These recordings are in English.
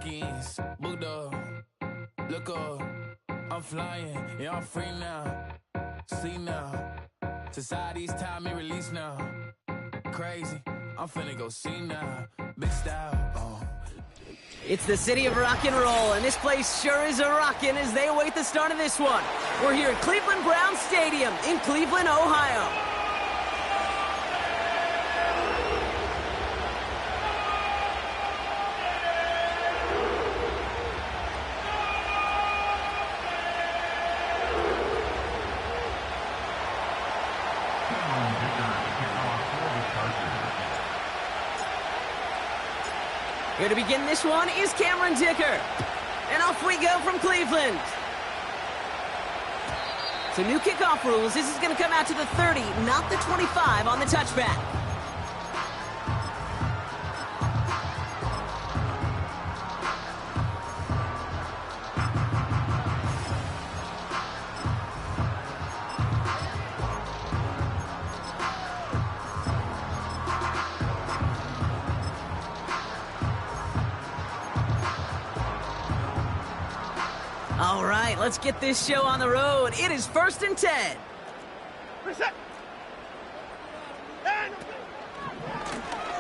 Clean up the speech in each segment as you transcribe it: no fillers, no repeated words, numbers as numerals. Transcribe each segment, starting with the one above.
Rockies, booked up, look up, I'm flying, yeah, I'm free now, see now, society's time me release now, crazy, I'm finna go see now, big style, It's the city of rock and roll, and this place sure is a rockin' as they await the start of this one. We're here at Cleveland Browns Stadium in Cleveland, Ohio. Here to begin this one is Cameron Dicker. And off we go from Cleveland. So new kickoff rules. This is going to come out to the 30, not the 25 on the touchback. All right, let's get this show on the road. It is 1st and 10.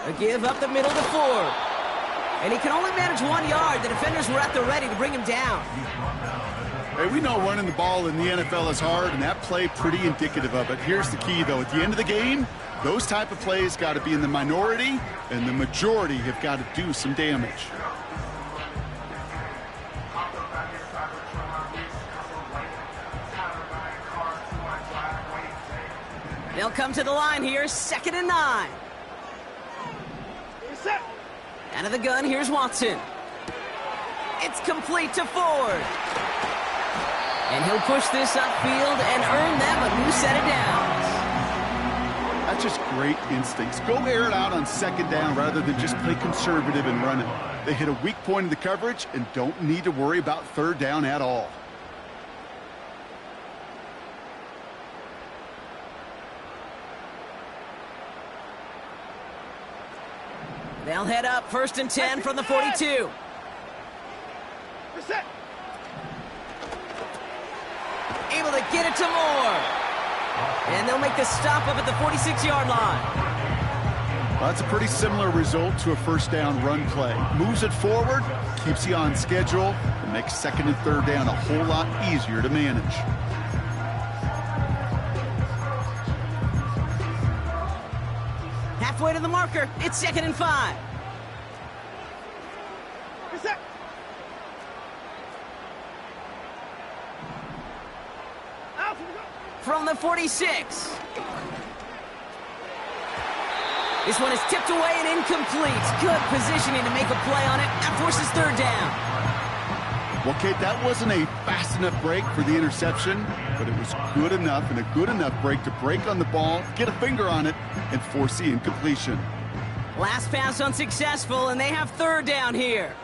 A give up the middle to Ford. And he can only manage 1 yard. The defenders were at the ready to bring him down. Hey, we know running the ball in the NFL is hard, and that play pretty indicative of it. Here's the key, though. At the end of the game, those type of plays got to be in the minority, and the majority have got to do some damage. They'll come to the line here, 2nd and 9. Out of the gun, here's Watson. It's complete to Ford. And he'll push this upfield and earn them a new set of downs. That's just great instincts. Go air it out on 2nd down rather than just play conservative and run it. They hit a weak point in the coverage and don't need to worry about 3rd down at all. They'll head up 1st and 10 from the 42. Able to get it to Moore. And they'll make the stop up at the 46-yard line. Well, that's a pretty similar result to a 1st down run play. Moves it forward, keeps you on schedule, and makes 2nd and 3rd down a whole lot easier to manage. Halfway to the marker, it's 2nd and 5. From the 46. This one is tipped away and incomplete. Good positioning to make a play on it. That forces 3rd down. Well, Kate, that wasn't a fast enough break for the interception, but it was good enough and a good enough break to break on the ball, get a finger on it, and force the incompletion. Last pass unsuccessful, and they have 3rd down here.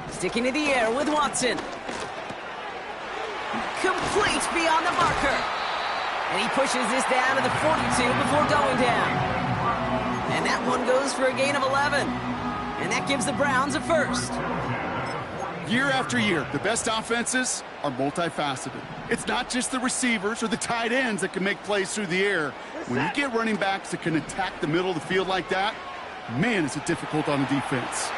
Sticking to the air with Watson. Complete beyond the marker. And he pushes this down to the 42 before going down. And that one goes for a gain of 11. And that gives the Browns a 1st. Year after year, the best offenses are multifaceted. It's not just the receivers or the tight ends that can make plays through the air. When you get running backs that can attack the middle of the field like that, man, is it difficult on the defense.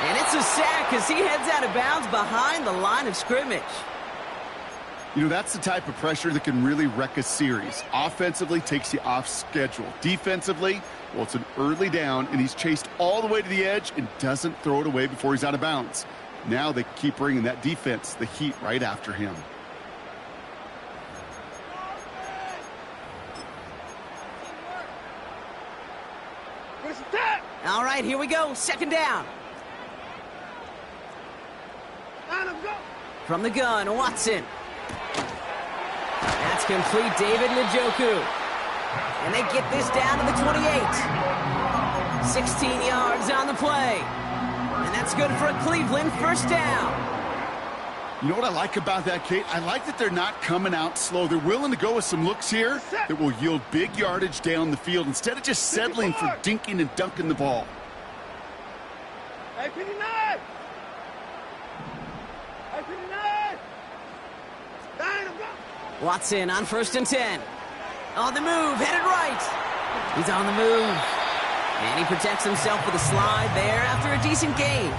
And it's a sack as he heads out of bounds behind the line of scrimmage. You know, that's the type of pressure that can really wreck a series. Offensively, takes you off schedule. Defensively, well, it's an early down, and he's chased all the way to the edge and doesn't throw it away before he's out of bounds. Now they keep bringing that defense, the heat, right after him. All right, here we go. 2nd down. From the gun, Watson. That's complete, David Njoku. And they get this down to the 28. 16 yards on the play. And that's good for a Cleveland 1st down. You know what I like about that, Kate? I like that they're not coming out slow. They're willing to go with some looks here that will yield big yardage down the field instead of just settling for dinking and dunking the ball. Watson on 1st and 10. On the move, headed right. He's on the move. And he protects himself with a slide there after a decent gain.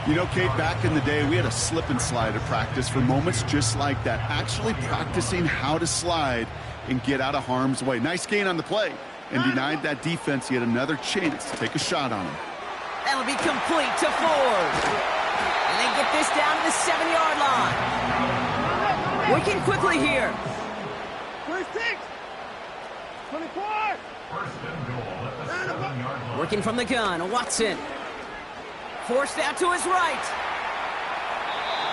You know, Kate, back in the day, we had a slip and slide at practice for moments just like that. Actually practicing how to slide and get out of harm's way. Nice gain on the play. And denied that defense yet another chance to take a shot on him. That'll be complete to Ford. And they get this down to the 7-yard line. Working quickly here. 26, 24. Working from the gun, Watson. Forced out to his right.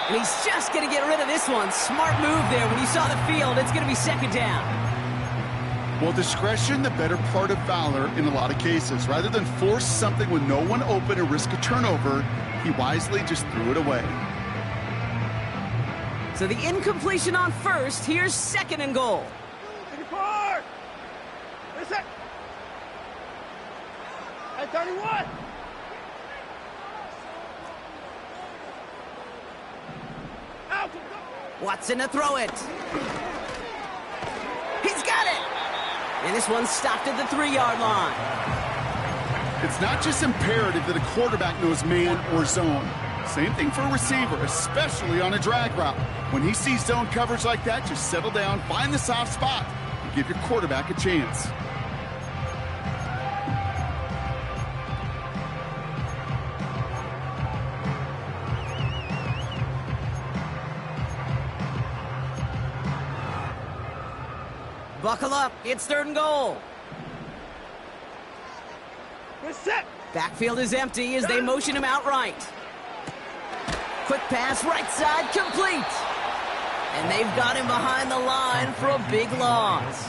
And he's just going to get rid of this one. Smart move there. When you saw the field, it's going to be 2nd down. Well, discretion, the better part of valor in a lot of cases. Rather than force something with no one open and risk a turnover, he wisely just threw it away. So the incompletion on 1st. Here's 2nd and goal. 24. Listen. At 31. Out. Watson to throw it. He's got it. And this one's stopped at the 3-yard line. It's not just imperative that a quarterback knows man or zone. Same thing for a receiver, especially on a drag route. When he sees zone coverage like that, just settle down, find the soft spot, and give your quarterback a chance. Buckle up. It's 3rd and goal. We're set. Backfield is empty as they motion him out right. Quick pass, right side, complete. And they've got him behind the line for a big loss.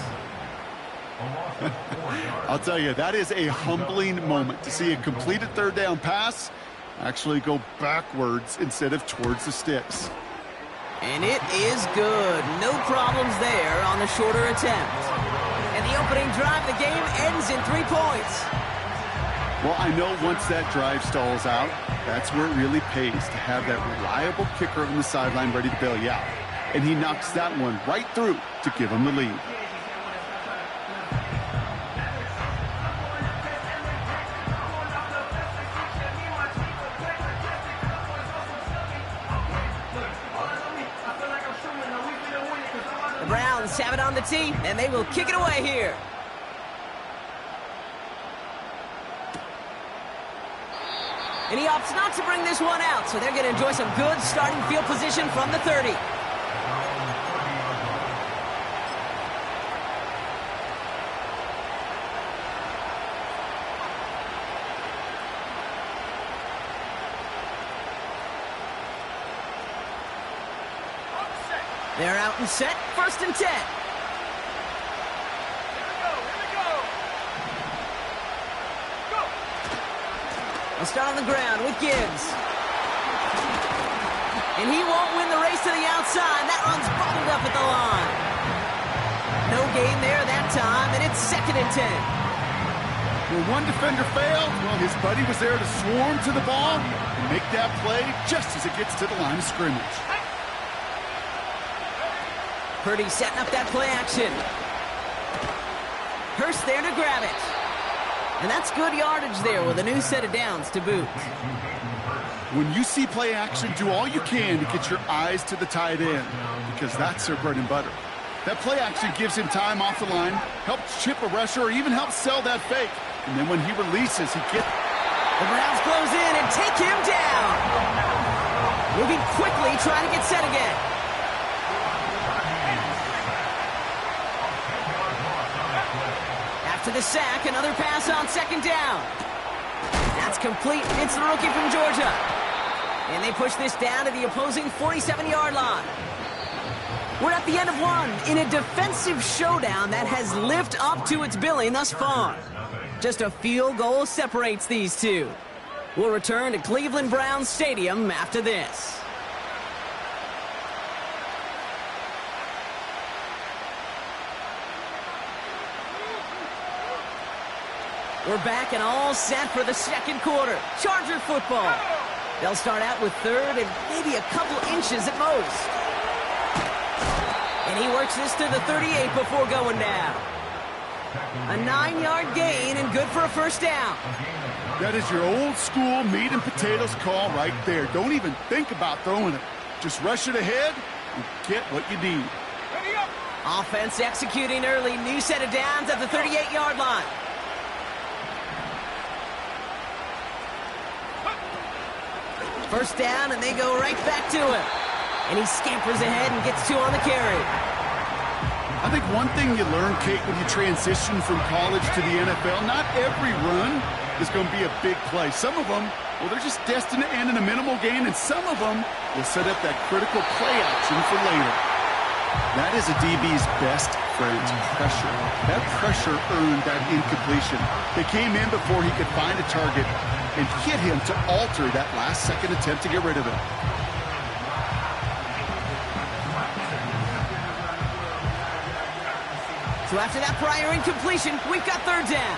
I'll tell you, that is a humbling moment to see a completed 3rd down pass actually go backwards instead of towards the sticks. And it is good. No problems there on the shorter attempt. And the opening drive of the game ends in 3 points. Well, I know once that drive stalls out, that's where it really pays to have that reliable kicker on the sideline ready to bail you out. And he knocks that one right through to give him the lead. The Browns have it on the tee, and they will kick it away here. And he opts not to bring this one out, so they're going to enjoy some good starting field position from the 30. They're out and set, 1st and 10. They'll start on the ground with Gibbs. And he won't win the race to the outside. That run's bubbled up at the line. No gain there that time, and it's 2nd and 10. When one defender failed, well, his buddy was there to swarm to the ball and make that play just as it gets to the line of scrimmage. Purdy setting up that play action. Hurst there to grab it. And that's good yardage there with a new set of downs to boot. When you see play action, do all you can to get your eyes to the tight end, because that's their bread and butter. That play action gives him time off the line, helps chip a rusher, or even helps sell that fake. And then when he releases, he gets... The Browns close in and take him down. Moving quickly, trying to get set again. After the sack, another pass on 2nd down. That's complete. It's the rookie from Georgia. And they push this down to the opposing 47-yard line. We're at the end of one in a defensive showdown that has lived up to its billing thus far. Just a field goal separates these two. We'll return to Cleveland Browns Stadium after this. We're back and all set for the second quarter. Charger football. They'll start out with third and maybe a couple inches at most. And he works this to the 38 before going down. A 9-yard gain and good for a first down. That is your old school meat and potatoes call right there. Don't even think about throwing it. Just rush it ahead and get what you need. Offense executing early. New set of downs at the 38-yard line. First down, and they go right back to him. And he scampers ahead and gets 2 on the carry. I think one thing you learn, Kate, when you transition from college to the NFL, not every run is going to be a big play. Some of them, well, they're just destined to end in a minimal gain, and some of them will set up that critical play action for later. That is a DB's best friend, pressure. That pressure earned that incompletion. They came in before he could find a target and hit him to alter that last-second attempt to get rid of it. So after that prior incompletion, we've got third down.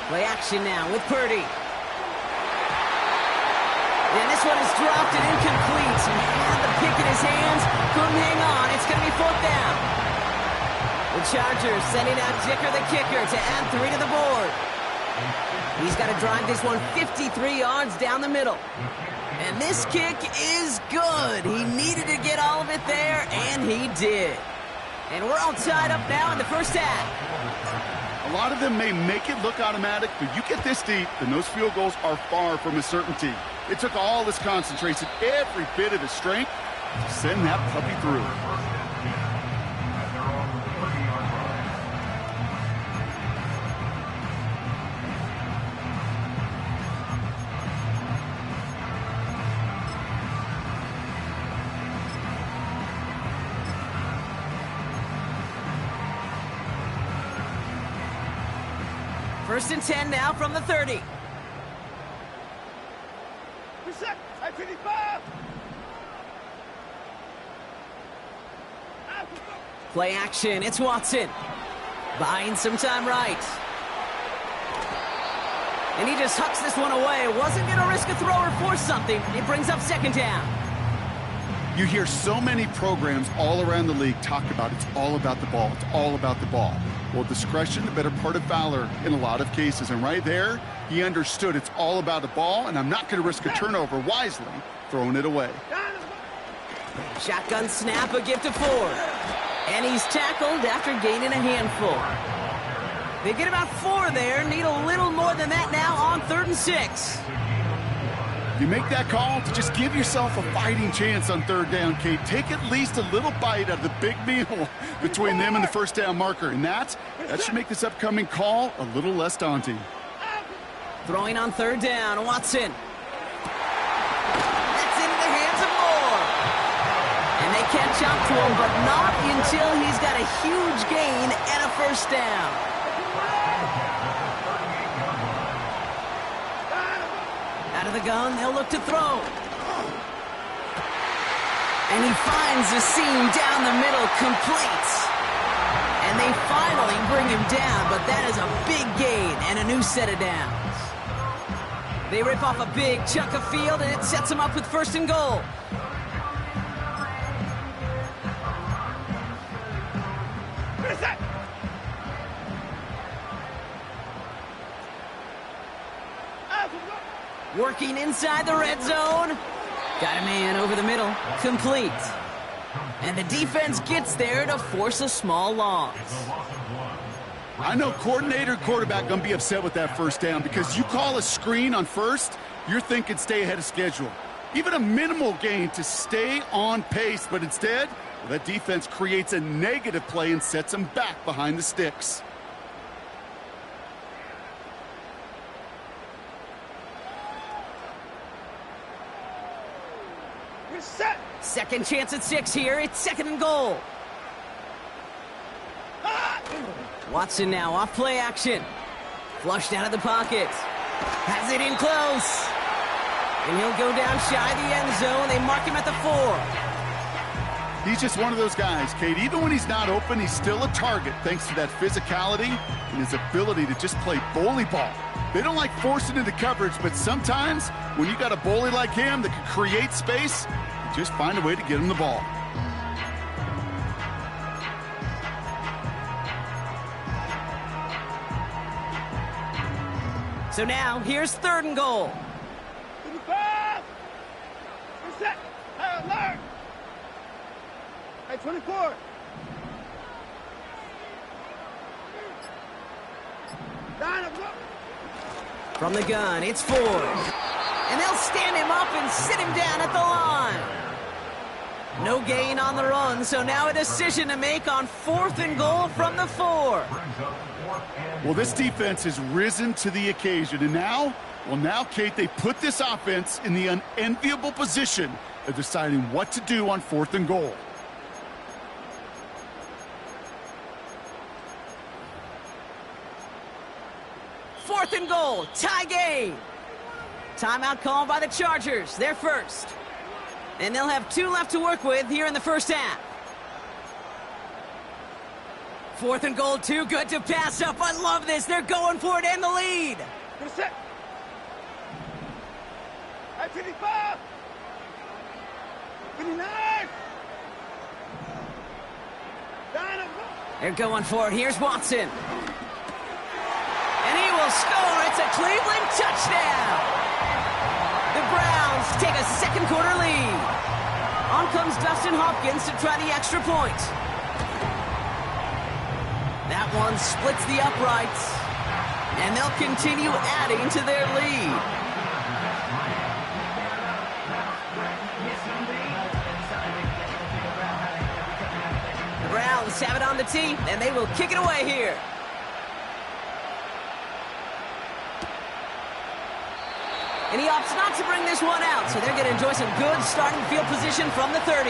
Play action now with Purdy. And this one is dropped and incomplete. He had the pick in his hands, couldn't hang on. It's going to be fourth down. The Chargers sending out Dicker the kicker to add 3 to the board. He's got to drive this one 53 yards down the middle. And this kick is good. He needed to get all of it there, and he did. And we're all tied up now in the first half. A lot of them may make it look automatic, but you get this deep, and those field goals are far from a certainty. It took all his concentration, every bit of his strength, to send that puppy through. First and 10 now from the 30. Reset. I 55. Play action. It's Watson. Buying some time right. And he just hucks this one away. Wasn't going to risk a throw or force something. It brings up second down. You hear so many programs all around the league talk about it's all about the ball. It's all about the ball. Well, discretion, the better part of valor in a lot of cases. And right there, he understood it's all about the ball, and I'm not going to risk a turnover wisely, throwing it away. Shotgun snap, a give to Ford. And he's tackled after gaining a handful. They get about 4 there, need a little more than that now on 3rd and 6. You make that call to just give yourself a fighting chance on 3rd down, Kate. Take at least a little bite out of the big meal between them and the first down marker. And that should make this upcoming call a little less daunting. Throwing on 3rd down, Watson. That's into the hands of Moore. And they catch up to him, but not until he's got a huge gain and a first down. Out of the gun, they'll look to throw. And he finds the seam down the middle, complete. And they finally bring him down, but that is a big gain and a new set of downs. They rip off a big chunk of field, and it sets them up with 1st and goal. Working inside the red zone. Got a man over the middle. Complete. And the defense gets there to force a small loss. I know coordinator and quarterback going to be upset with that first down because you call a screen on first, you're thinking stay ahead of schedule. Even a minimal gain to stay on pace, but instead, well, that defense creates a negative play and sets them back behind the sticks. Reset. Second chance at 6 here. It's 2nd and goal. Watson now off play action. Flushed out of the pocket. Has it in close. And he'll go down shy of the end zone. They mark him at the 4. He's just one of those guys, Kate. Even when he's not open, he's still a target thanks to that physicality and his ability to just play bully ball. They don't like forcing into coverage, but sometimes when you got a bully like him that can create space, you just find a way to get him the ball. So now, here's 3rd and goal. 25. Reset. High alert. Hey, 24. Line up. From the gun, it's Ford. And they'll stand him up and sit him down at the line. No gain on the run, so now a decision to make on 4th and goal from the 4. Well, this defense has risen to the occasion, and now, Kate, they put this offense in the unenviable position of deciding what to do on 4th and goal. Fourth and goal, tie game. Timeout called by the Chargers, they're first. And they'll have 2 left to work with here in the first half. 4th and goal, too good to pass up. I love this. They're going for it and the lead. Reset. Hey, 25. 29. Line up. They're going for it. Here's Watson. And he will score. It's a Cleveland touchdown. The Browns take a 2nd quarter lead. On comes Dustin Hopkins to try the extra point. That one splits the uprights. And they'll continue adding to their lead. The Browns have it on the tee, and they will kick it away here. And he opts not to bring this one out, so they're going to enjoy some good starting field position from the 30.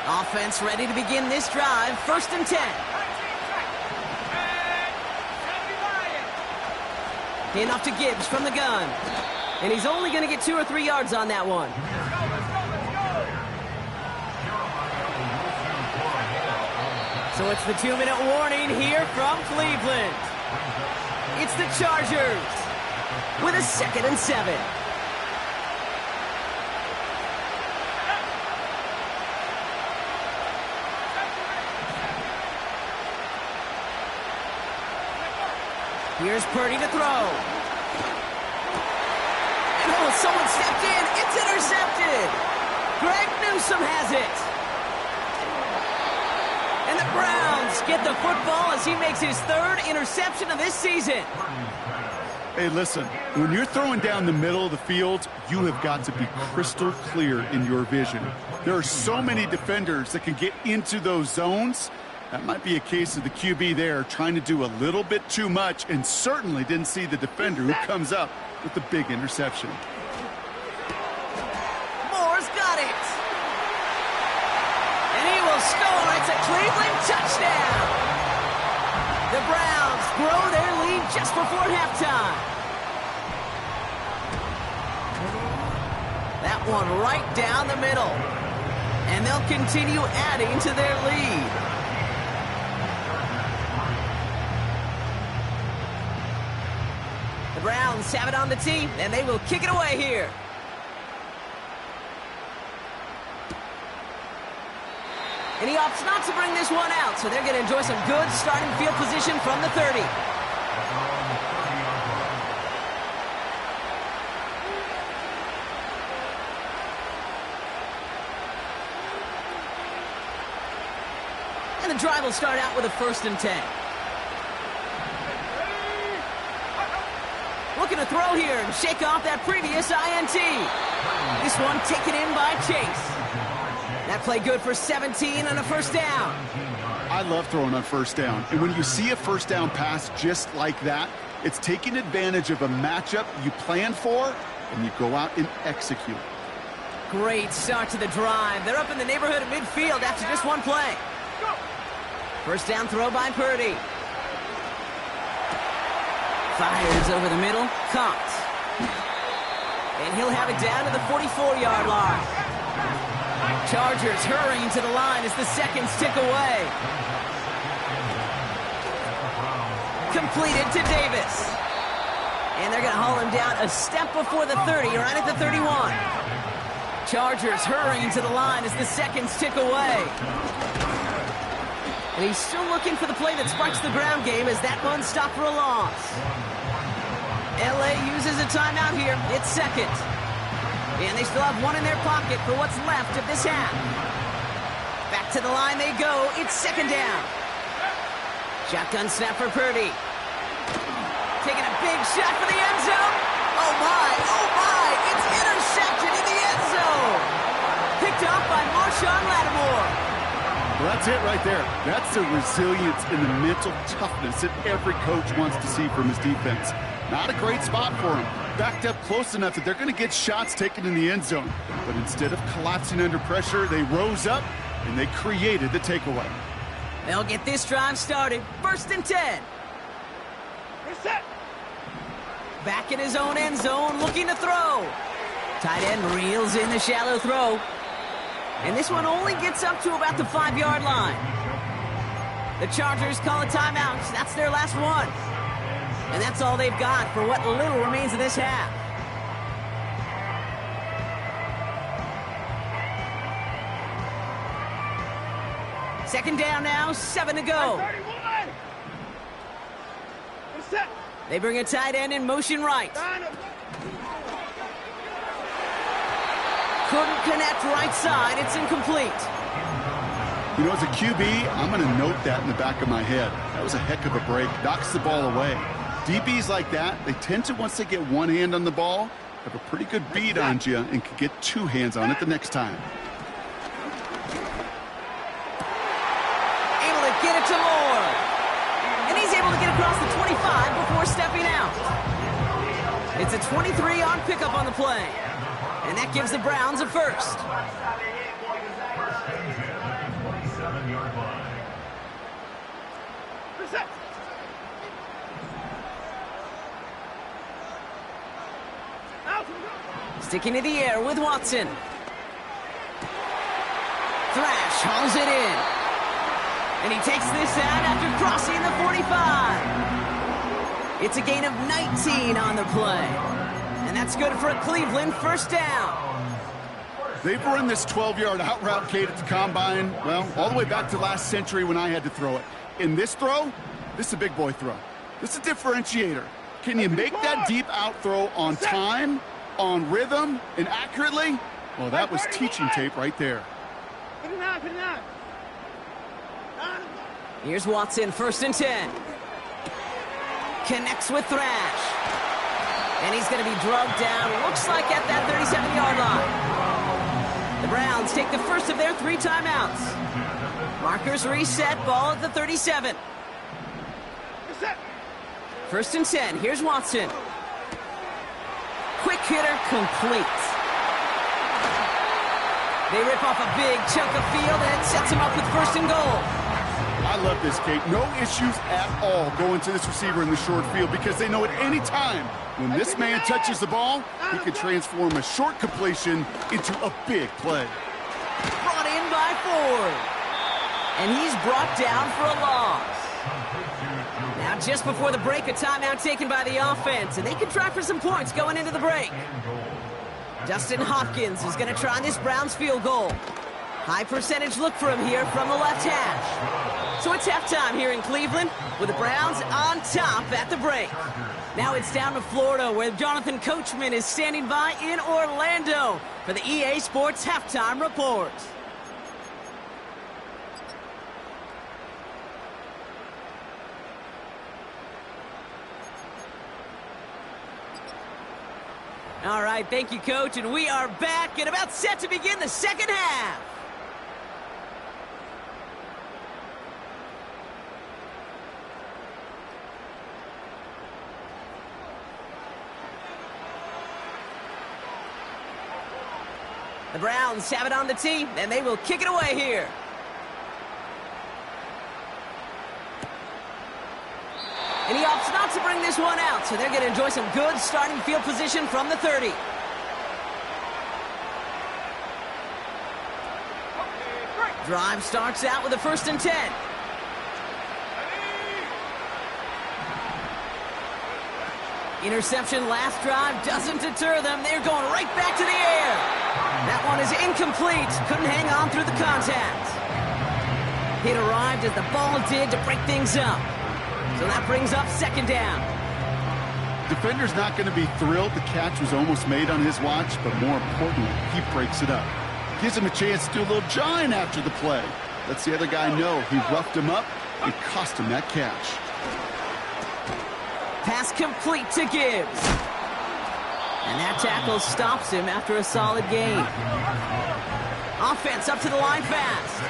Offense ready to begin this drive. 1st and 10. Enough to Gibbs from the gun. And he's only going to get 2 or 3 yards on that one. So it's the 2-minute warning here from Cleveland. It's the Chargers with a 2nd and 7. Here's Purdy to throw. And oh, someone stepped in. It's intercepted. Greg Newsome has it. And the Browns get the football as he makes his 3rd interception of this season. Hey, listen, when you're throwing down the middle of the field, you have got to be crystal clear in your vision. There are so many defenders that can get into those zones. That might be a case of the QB there trying to do a little bit too much and certainly didn't see the defender who comes up with the big interception. Moore's got it. And he will score. It's a Cleveland touchdown. The Browns grow their lead just before halftime. That one right down the middle. And they'll continue adding to their lead. The Browns have it on the tee, and they will kick it away here. And he opts not to bring this one out, so they're going to enjoy some good starting field position from the 30. And the drive will start out with a 1st and 10. Looking to throw here and shake off that previous INT. This one taken in by Chase. That play good for 17 and a 1st down. I love throwing on 1st down. And when you see a 1st down pass just like that, it's taking advantage of a matchup you plan for, and you go out and execute. Great start to the drive. They're up in the neighborhood of midfield after just one play. First down throw by Purdy. Fires over the middle. Caught. And he'll have it down to the 44-yard line. Chargers hurrying to the line as the seconds tick away. Completed to Davis. And they're going to haul him down a step before the 30, right at the 31. Chargers hurrying to the line as the seconds tick away. And he's still looking for the play that sparks the ground game as that one stopped for a loss. LA uses a timeout here. It's second. And they still have one in their pocket for what's left of this half. Back to the line they go. It's second down. Shotgun snap for Purdy. Taking a big shot for the end zone. Oh my, it's intercepted in the end zone. Picked off by Marshawn Lattimore. Well, that's it right there. That's the resilience and the mental toughness that every coach wants to see from his defense. Not a great spot for him. Backed up close enough that they're going to get shots taken in the end zone. But instead of collapsing under pressure, they rose up and they created the takeaway. They'll get this drive started. First and 10. Reset. Back in his own end zone, looking to throw. Tight end reels in the shallow throw. And this one only gets up to about the 5-yard line. The Chargers call a timeout. That's their last one. And that's all they've got for what little remains of this half. Second down now, 7 to go. 31. Reset. They bring a tight end in motion right. Line up. Couldn't connect right side. It's incomplete. You know, as a QB, I'm going to note that in the back of my head. That was a heck of a break. Knocks the ball away. DBs like that, they tend to, once they get one hand on the ball, have a pretty good beat on you and can get two hands on it the next time. Able to get it to Moore. And he's able to get across the 25 before stepping out. It's a 23-yard pickup on the play. And that gives the Browns a first. Reset. Out. Sticking to the air with Watson. Thrash hauls it in. And he takes this out after crossing the 45. It's a gain of 19 on the play. And that's good for a Cleveland first down. They've run this 12-yard out route, Kate, at the combine, well, all the way back to last century when I had to throw it. In this throw, this is a big boy throw. This is a differentiator. Can you make that deep out throw on time, on rhythm, and accurately? Well, that was teaching tape right there. 59, 59. Here's Watson, first and 10. Connects with Thrash. And he's going to be drugged down, looks like at that 37-yard line. The Browns take the first of their 3 timeouts. Markers reset, ball at the 37. Reset. First and 10, here's Watson. Quick hitter, complete. They rip off a big chunk of field, and it sets him up with first and goal. I love this, Kate. No issues at all going to this receiver in the short field because they know at any time when this man touches the ball, he can transform a short completion into a big play. Brought in by Ford. And he's brought down for a loss. Now, just before the break, a timeout taken by the offense, and they can try for some points going into the break. Dustin Hopkins is going to try this Browns field goal. High percentage look for him here from the left hash. So it's halftime here in Cleveland with the Browns on top at the break. Now it's down to Florida where Jonathan Coachman is standing by in Orlando for the EA Sports Halftime Report. All right, thank you, Coach, and we are back and about set to begin the second half. The Browns have it on the tee, and they will kick it away here. And he opts not to bring this one out, so they're going to enjoy some good starting field position from the 30. Drive starts out with a 1st and 10. Interception last drive doesn't deter them. They're going right back to the air. That one is incomplete. Couldn't hang on through the contact. Hit arrived as the ball did to break things up. So that brings up 2nd down. Defender's not going to be thrilled the catch was almost made on his watch, but more importantly, he breaks it up. Gives him a chance to do a little jawing after the play. Lets the other guy know he roughed him up and cost him that catch. Pass complete to Gibbs. And that tackle stops him after a solid gain. Offense up to the line fast.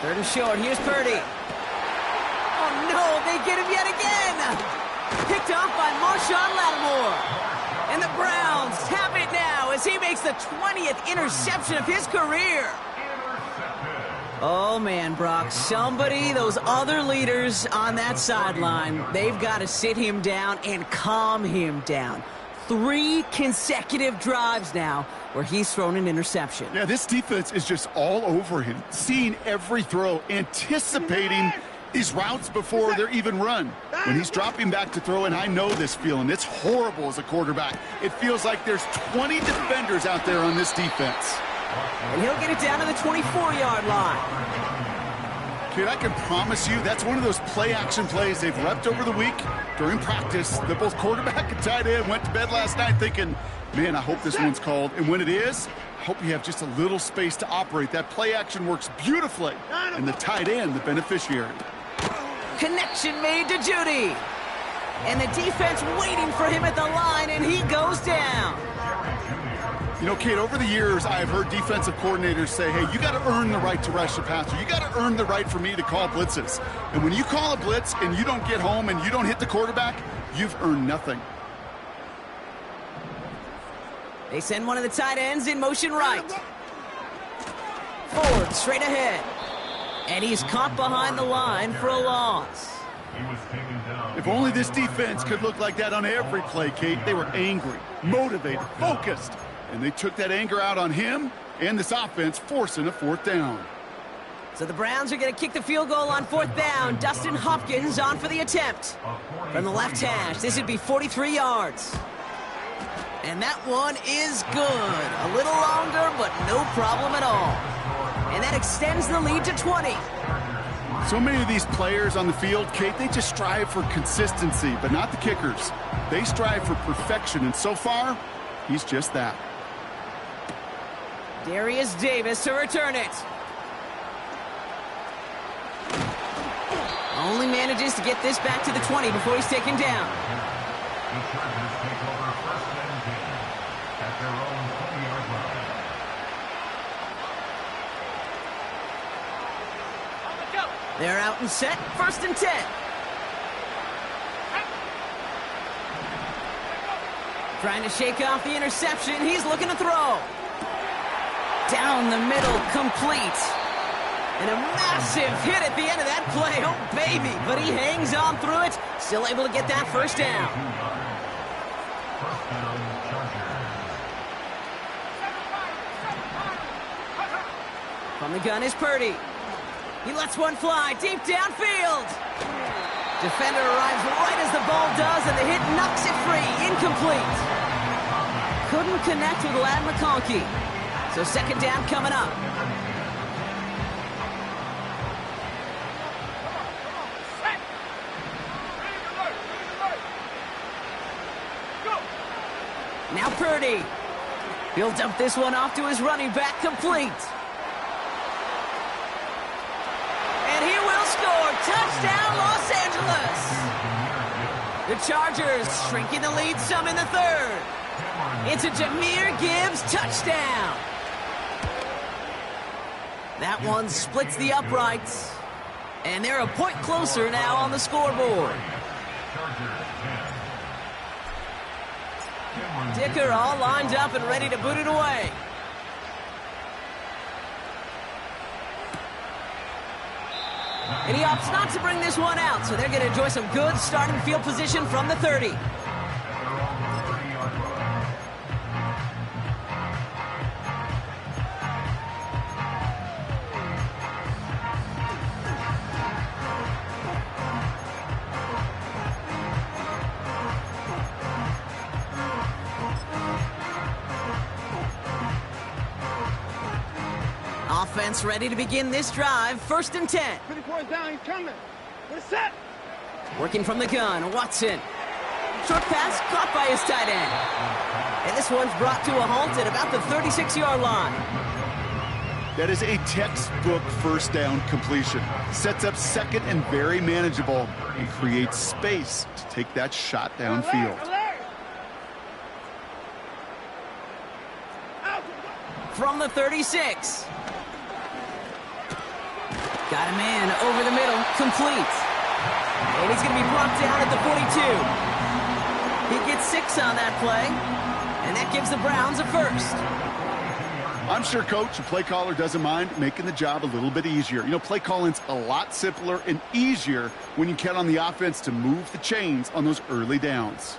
Third and short. Here's Purdy. Oh, no. They get him yet again. Picked off by Marshawn Lattimore. And the Browns have it now as he makes the 20th interception of his career. Oh, man, Brock, those other leaders on that sideline, they've got to sit him down and calm him down. 3 consecutive drives now where he's thrown an interception. Yeah, this defense is just all over him, seeing every throw, anticipating these routes before they're even run. When he's dropping back to throw, and I know this feeling, it's horrible as a quarterback. It feels like there's 20 defenders out there on this defense. And he'll get it down to the 24-yard line. Kid, I can promise you that's one of those play-action plays they've repped over the week during practice. The both quarterback and tight end went to bed last night thinking, man, I hope this one's called. And when it is, I hope you have just a little space to operate. That play-action works beautifully. And the tight end, the beneficiary. Connection made to Judy. And the defense waiting for him at the line, and he goes down. You know, Kate, over the years, I've heard defensive coordinators say, hey, you got to earn the right to rush the passer. You got to earn the right for me to call blitzes. And when you call a blitz and you don't get home and you don't hit the quarterback, you've earned nothing. They send one of the tight ends in motion right. Ford straight ahead. And he's caught behind the line for a loss. If only this defense could look like that on every play, Kate. They were angry, motivated, focused. And they took that anger out on him and this offense, forcing a 4th down. So the Browns are going to kick the field goal on 4th down. Dustin Hopkins on for the attempt. From the left hash, this would be 43 yards. And that one is good. A little longer, but no problem at all. And that extends the lead to 20. So many of these players on the field, Kate, they just strive for consistency, but not the kickers. They strive for perfection, and so far, he's just that. Darius Davis to return it. Only manages to get this back to the 20 before he's taken down. The Chargers take over 1st and 10 at their own 20-yard line. They're out and set. 1st and 10. Trying to shake off the interception. He's looking to throw. Down the middle, complete. And a massive hit at the end of that play. Oh, baby. But he hangs on through it. Still able to get that 1st down. From the gun is Purdy. He lets one fly deep downfield. Defender arrives right as the ball does, and the hit knocks it free. Incomplete. Couldn't connect with Ladd McConkey. So 2nd down coming up. Now Purdy. He'll dump this one off to his running back, complete. And he will score. Touchdown, Los Angeles. The Chargers shrinking the lead some in the 3rd. It's a Jahmyr Gibbs touchdown. That one splits the uprights. And they're a point closer now on the scoreboard. Dicker all lined up and ready to boot it away. And he opts not to bring this one out, so they're going to enjoy some good starting field position from the 30. Offense ready to begin this drive. 1st and 10. 54 is down, he's coming. We're set. Working from the gun, Watson. Short pass caught by his tight end. And this one's brought to a halt at about the 36-yard line. That is a textbook first down completion. Sets up second and very manageable and creates space to take that shot downfield. From the 36. Got a man over the middle, complete. And he's going to be brought down at the 42. He gets 6 on that play, and that gives the Browns a first. I'm sure coach and play caller doesn't mind making the job a little bit easier. You know, play calling's a lot simpler and easier when you count on the offense to move the chains on those early downs.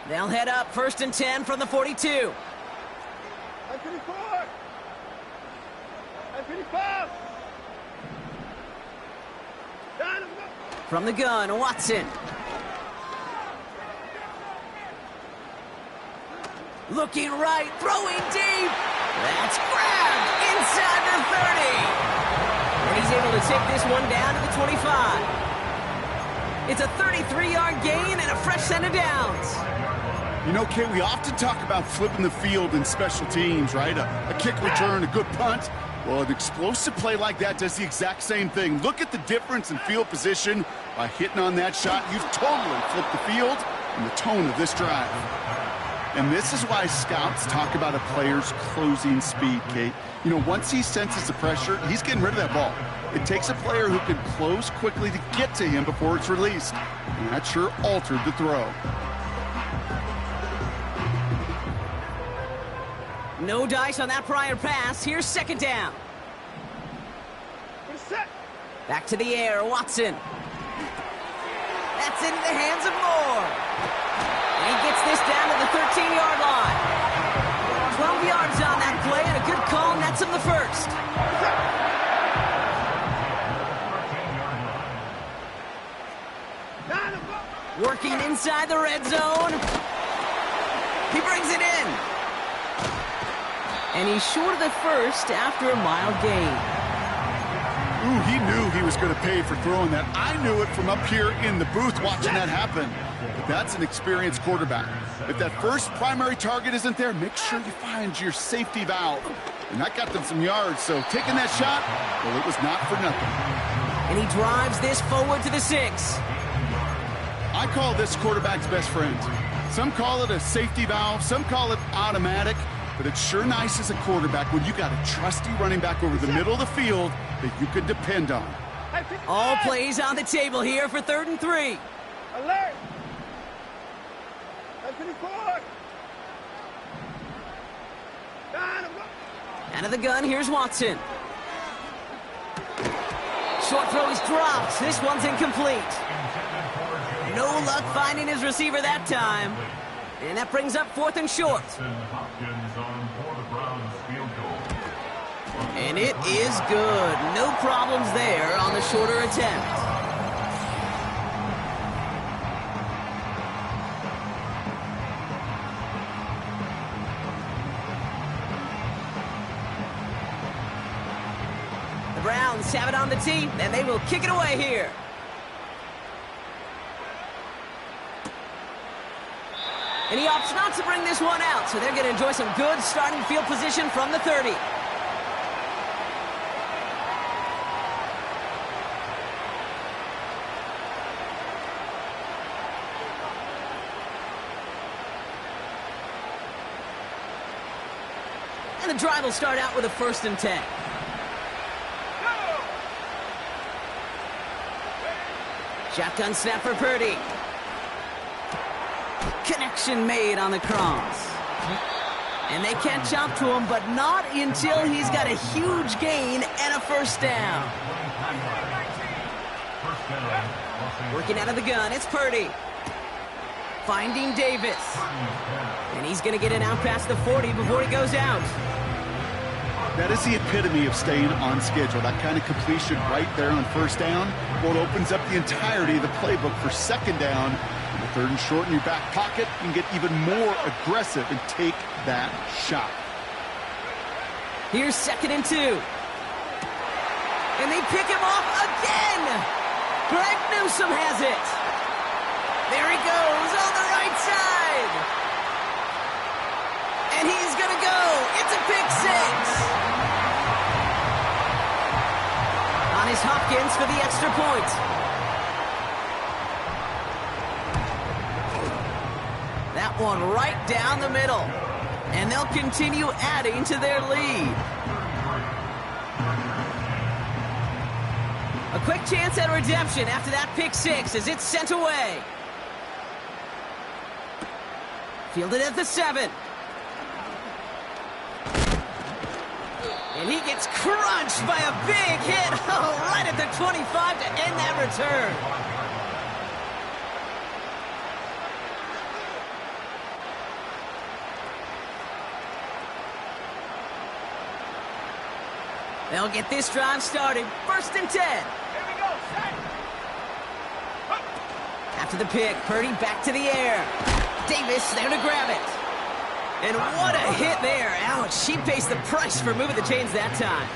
They'll head up 1st and 10 from the 42. 54. 55. Down. From the gun, Watson. Looking right, throwing deep. That's grabbed inside the 30. And he's able to take this one down to the 25. It's a 33-yard gain and a fresh set of downs. You know, Kate, we often talk about flipping the field in special teams, right? A kick return, a good punt. Well, an explosive play like that does the exact same thing. Look at the difference in field position. By hitting on that shot, you've totally flipped the field and the tone of this drive. And this is why scouts talk about a player's closing speed, Kate. You know, once he senses the pressure, he's getting rid of that ball. It takes a player who can close quickly to get to him before it's released. And that sure altered the throw. No dice on that prior pass. Here's 2nd down. We're set. Back to the air, Watson. That's into the hands of Moore. And he gets this down to the 13-yard line. 12 yards on that play, and a good call nets him the first. Working inside the red zone. He brings it in. And he's short of the first after a mild gain. Ooh, he knew he was going to pay for throwing that. I knew it from up here in the booth watching that happen. But that's an experienced quarterback. If that first primary target isn't there, make sure you find your safety valve. And that got them some yards, so taking that shot, well, it was not for nothing. And he drives this forward to the 6. I call this quarterback's best friend. Some call it a safety valve, some call it automatic. But it's sure nice as a quarterback when you got a trusty running back over the middle of the field that you can depend on. All plays on the table here for 3rd and 3. Alert. 54. Down. Out of the gun, here's Watson. Short throw is dropped. This one's incomplete. No luck finding his receiver that time. And that brings up 4th and short. And it is good. No problems there on the shorter attempt. The Browns have it on the tee, and they will kick it away here. And he opts not to bring this one out, so they're going to enjoy some good starting field position from the 30. And the drive will start out with a 1st and 10. Shotgun snap for Purdy. Connection made on the cross. And they catch up to him, but not until he's got a huge gain and a first down. Working out of the gun, it's Purdy. Finding Davis. And he's going to get it out past the 40 before he goes out. That is the epitome of staying on schedule. That kind of completion right there on first down. Well, it opens up the entirety of the playbook for second down. And the third and short in your back pocket, you can get even more aggressive and take that shot. Here's 2nd and 2. And they pick him off again. Greg Newsome has it. There he goes on the right side. And he's going to go. It's a pick 6. On his Hopkins for the extra point. That one right down the middle. And they'll continue adding to their lead. A quick chance at redemption after that pick 6 as it's sent away. Fielded at the 7. And he gets crunched by a big hit. Oh, right at the 25 to end that return. They'll get this drive started. 1st and 10. Here we go. Set. After the pick, Purdy back to the air. Davis there to grab it. And what a hit there. Ouch, she pays the price for moving the chains that time.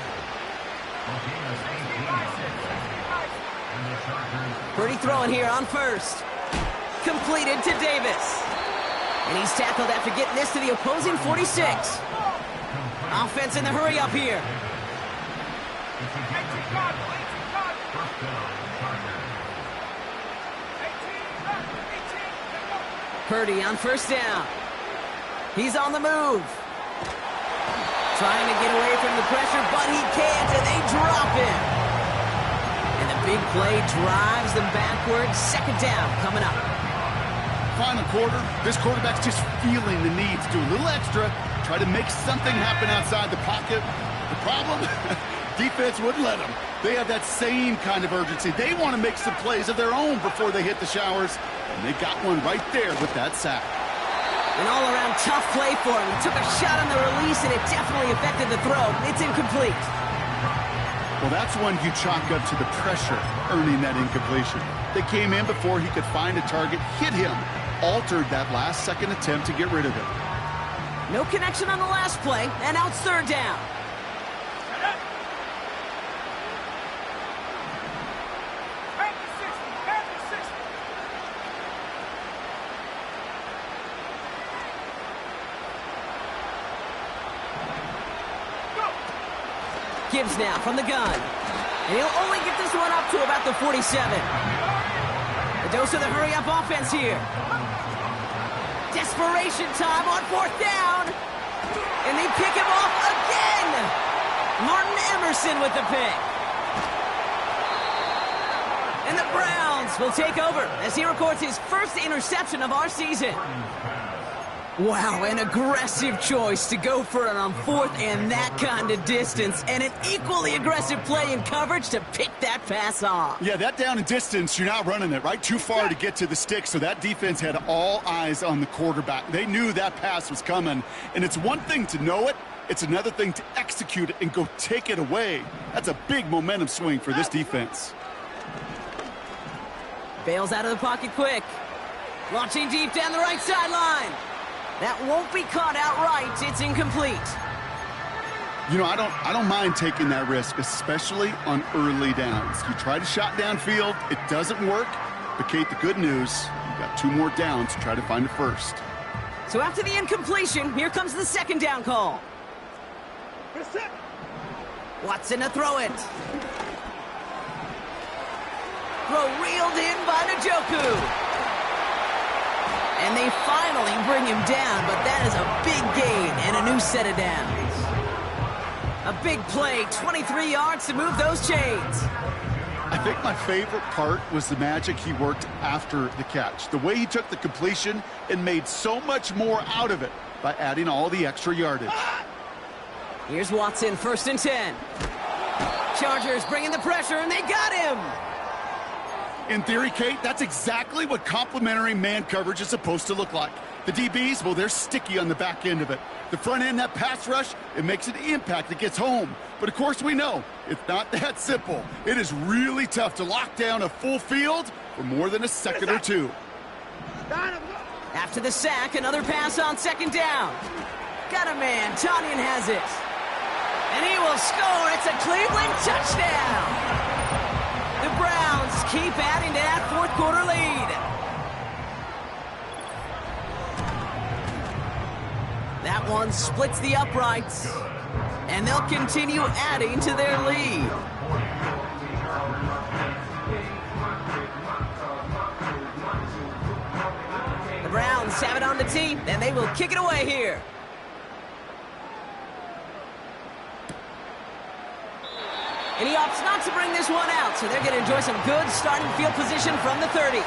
Purdy throwing here on 1st. Completed to Davis. And he's tackled after getting this to the opposing 46. Offense in the hurry up here. Purdy on 1st down. He's on the move. Trying to get away from the pressure, but he can't, and they drop him. And the big play drives them backwards. 2nd down coming up. Final quarter, this quarterback's just feeling the need to do a little extra, try to make something happen outside the pocket. The problem? Defense wouldn't let them. They have that same kind of urgency. They want to make some plays of their own before they hit the showers, and they got one right there with that sack. An all-around tough play for him. He took a shot on the release, and it definitely affected the throw. It's incomplete. Well, that's one you chalk up to the pressure earning that incompletion. They came in before he could find a target, hit him, altered that last-second attempt to get rid of it. No connection on the last play, and now it's 3rd down. Gibbs now from the gun. And he'll only get this one up to about the 47. A dose of the hurry-up offense here. Desperation time on 4th down. And they pick him off again. Martin Emerson with the pick. And the Browns will take over as he records his first interception of our season. Wow, an aggressive choice to go for it on 4th and that kind of distance, and an equally aggressive play in coverage to pick that pass off. Yeah, that down and distance, you're not running it, right? Too far to get to the stick, so that defense had all eyes on the quarterback. They knew that pass was coming, and it's one thing to know it, it's another thing to execute it and go take it away. That's a big momentum swing for this defense. Bails out of the pocket quick. Launching deep down the right sideline. That won't be caught outright. It's incomplete. You know, I don't mind taking that risk, especially on early downs. You try to shot downfield, it doesn't work. But, Kate, the good news, you've got 2 more downs to try to find a first. So after the incompletion, here comes the 2nd down call. Watson to throw it. Throw reeled in by Njoku. And they finally bring him down, but that is a big gain and a new set of downs. A big play, 23 yards to move those chains. I think my favorite part was the magic he worked after the catch. The way he took the completion and made so much more out of it by adding all the extra yardage. Here's Watson, 1st and 10. Chargers bringing the pressure, and they got him! In theory, Kate, that's exactly what complementary man coverage is supposed to look like. The DBs, well, they're sticky on the back end of it. The front end, that pass rush, it makes an impact that gets home. But of course we know, it's not that simple. It is really tough to lock down a full field for more than a second or two. After the sack, another pass on 2nd down. Got a man, Tanyan has it. And he will score, it's a Cleveland touchdown! The Browns keep adding to that 4th quarter lead. That one splits the uprights, and they'll continue adding to their lead. The Browns have it on the tee, and they will kick it away here. And he opts not to bring this one out, so they're going to enjoy some good starting field position from the 30.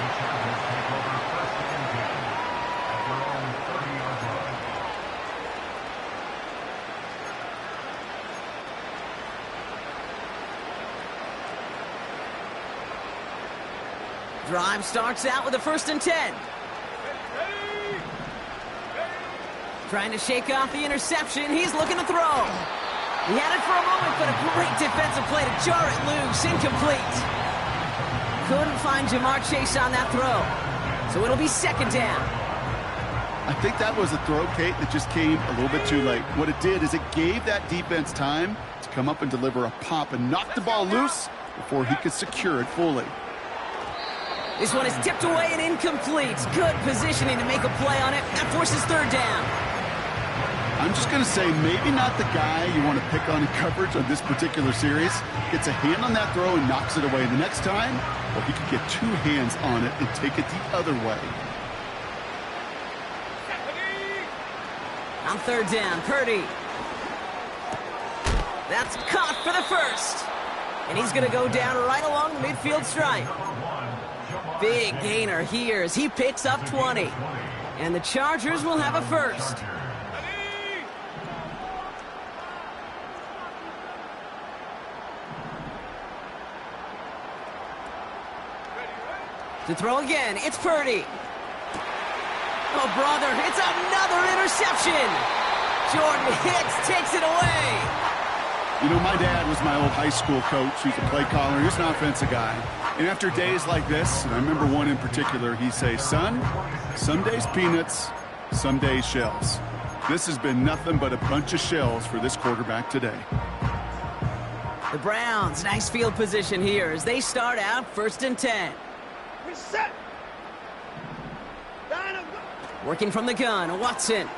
Drive starts out with a 1st and 10. Trying to shake off the interception. He's looking to throw. He had it for a moment, but a great defensive play to jar it loose. Incomplete. Couldn't find Jamar Chase on that throw. So it'll be 2nd down. I think that was a throw, Kate, that just came a little bit too late. What it did is it gave that defense time to come up and deliver a pop and knock the ball loose before he could secure it fully. This one is tipped away and incomplete. Good positioning to make a play on it. That forces 3rd down. I'm just going to say maybe not the guy you want to pick on in coverage on this particular series. Gets a hand on that throw and knocks it away. The next time, well, he could get 2 hands on it and take it the other way. On 3rd down, Purdy. That's caught for the 1st. And he's going to go down right along the midfield stripe. Big gainer here as he picks up 20. And the Chargers will have a 1st. To throw again, it's Purdy. Oh, brother, it's another interception. Jordan Hicks takes it away. You know, my dad was my old high school coach. He was a play caller. He was an offensive guy. And after days like this, and I remember one in particular, he'd say, son, some days peanuts, some days shells. This has been nothing but a bunch of shells for this quarterback today. The Browns, nice field position here as they start out 1st and 10. Reset. Working from the gun, Watson.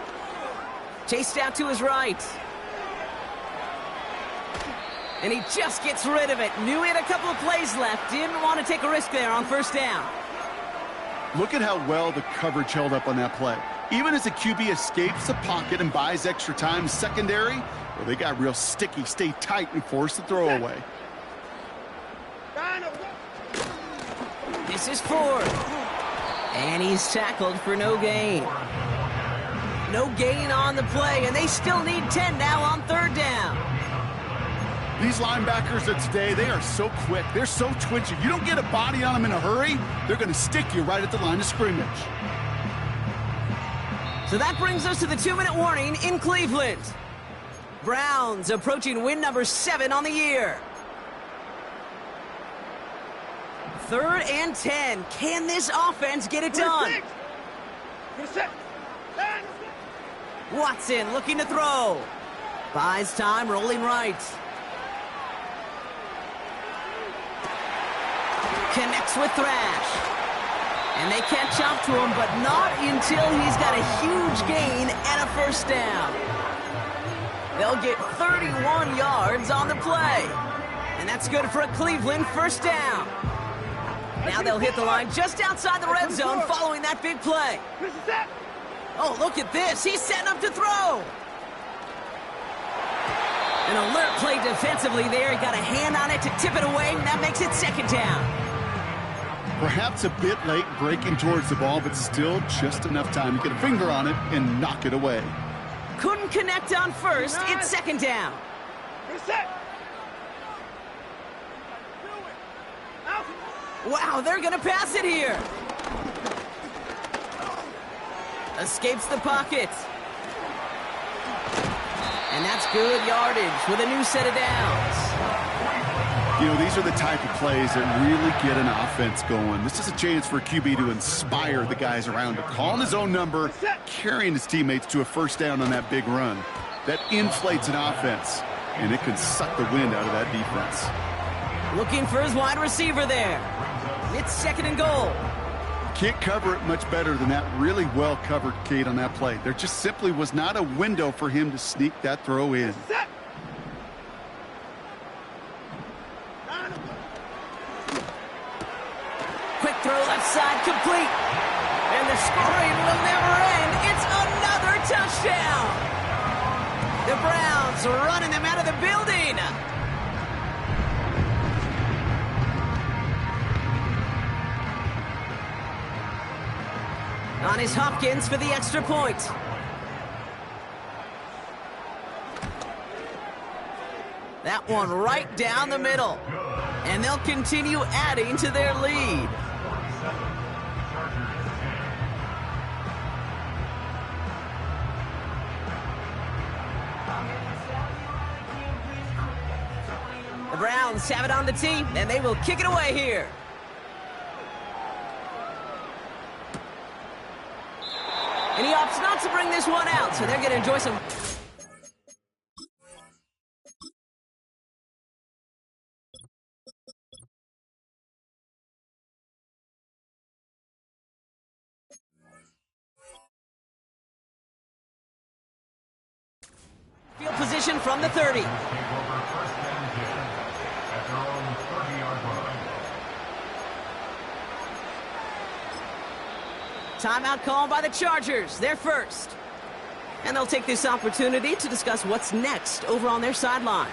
Chased out to his right. And he just gets rid of it. Knew he had a couple of plays left. Didn't want to take a risk there on 1st down. Look at how well the coverage held up on that play. Even as the QB escapes the pocket and buys extra time secondary, well, they got real sticky, stay tight, and force the throw away. This is 4th. And he's tackled for no gain. No gain on the play, and they still need 10 now on 3rd down. These linebackers of today, they are so quick. They're so twitchy. You don't get a body on them in a hurry, they're going to stick you right at the line of scrimmage. So that brings us to the 2-minute warning in Cleveland. Browns approaching win number 7 on the year. 3rd and 10. Can this offense get it done? Watson looking to throw. Buys time, rolling right. Connects with Thrash. And they catch up to him, but not until he's got a huge gain and a 1st down. They'll get 31 yards on the play. And that's good for a Cleveland 1st down. Now they'll hit the line just outside the red zone following that big play. Oh, look at this. He's setting up to throw. An alert play defensively there. He got a hand on it to tip it away, and that makes it second down. Perhaps a bit late breaking towards the ball, but still just enough time to get a finger on it and knock it away. Couldn't connect on first. It's second down. Reset. Out. Wow, they're going to pass it here. Escapes the pocket. And that's good yardage with a new set of downs. You know, these are the type of plays that really get an offense going. This is a chance for a QB to inspire the guys around him. Calling his own number, carrying his teammates to a first down on that big run. That inflates an offense, and it can suck the wind out of that defense. Looking for his wide receiver there. It's second and goal. Can't cover it much better than that really well-covered Kate on that play. There just simply was not a window for him to sneak that throw in. Set. Quick throw left side, complete. And the scoring will never end. It's another touchdown. The Browns running them out of the building. On is Hopkins for the extra point. That one right down the middle. And they'll continue adding to their lead. The Browns have it on the tee, and they will kick it away here. And he opts not to bring this one out, so they're going to enjoy some... Field position from the 30. Timeout called by the Chargers. They're first. And they'll take this opportunity to discuss what's next over on their sideline.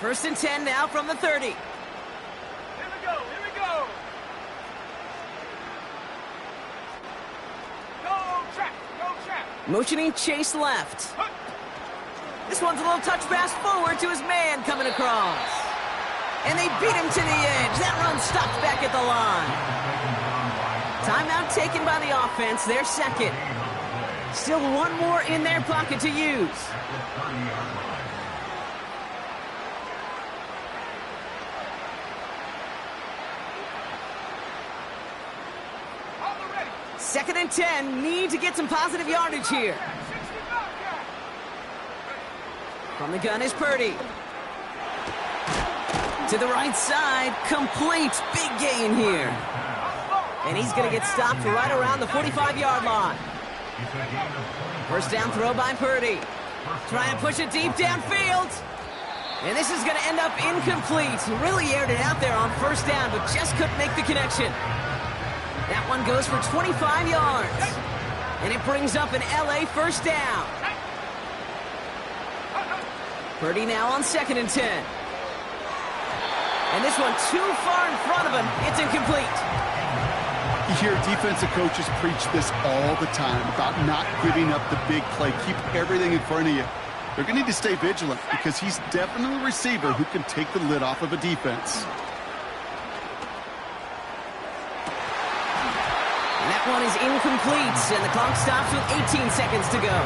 First and 10 now from the 30. Here we go. Here we go. Go trap. Go trap. Motioning Chase left. This one's a little touch pass forward to his man coming across. And they beat him to the edge. That run stopped back at the line. Timeout taken by the offense. Their second. Still one more in their pocket to use. Second and 10. Need to get some positive yardage here. From the gun is Purdy. To the right side, complete. Big gain here. And he's going to get stopped right around the 45-yard line. First down throw by Purdy. Trying to push it deep downfield. And this is going to end up incomplete. Really aired it out there on first down, but just couldn't make the connection. That one goes for 25 yards. And it brings up an LA first down. Purdy now on second and 10. And this one too far in front of him. It's incomplete. You hear defensive coaches preach this all the time about not giving up the big play. Keep everything in front of you. They're going to need to stay vigilant because he's definitely a receiver who can take the lid off of a defense. And that one is incomplete, and the clock stops with 18 seconds to go.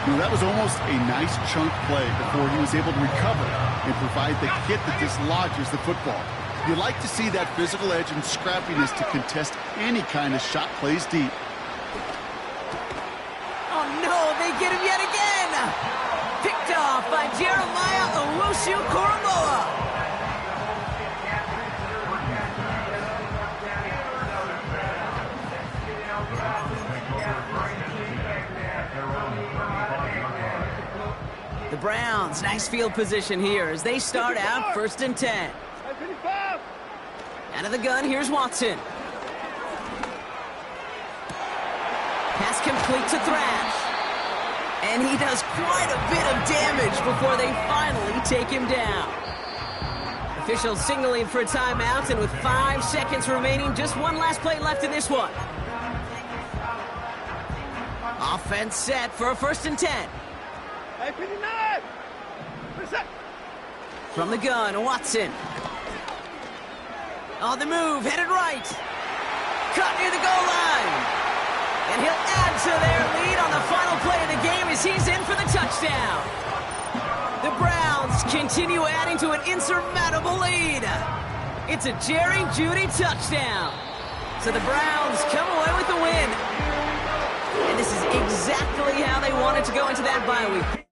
You know, that was almost a nice chunk play before he was able to recover and provide the hit that dislodges the football. You like to see that physical edge and scrappiness to contest any kind of shot plays deep. Oh no, they get him yet again! Picked off by Jeremiah Owusu-Koramoah. The Browns, nice field position here as they start out first and 10. Out of the gun, here's Watson. Pass complete to Thrash. And he does quite a bit of damage before they finally take him down. Officials signaling for a timeout, and with 5 seconds remaining, just one last play left in this one. Offense set for a 1st and 10. Hey, 59! Reset! From the gun, Watson. On the move, headed right. Caught near the goal line. And he'll add to their lead on the final play of the game as he's in for the touchdown. The Browns continue adding to an insurmountable lead. It's a Jerry Jeudy touchdown. So the Browns come away with the win. And this is exactly how they wanted to go into that bye week.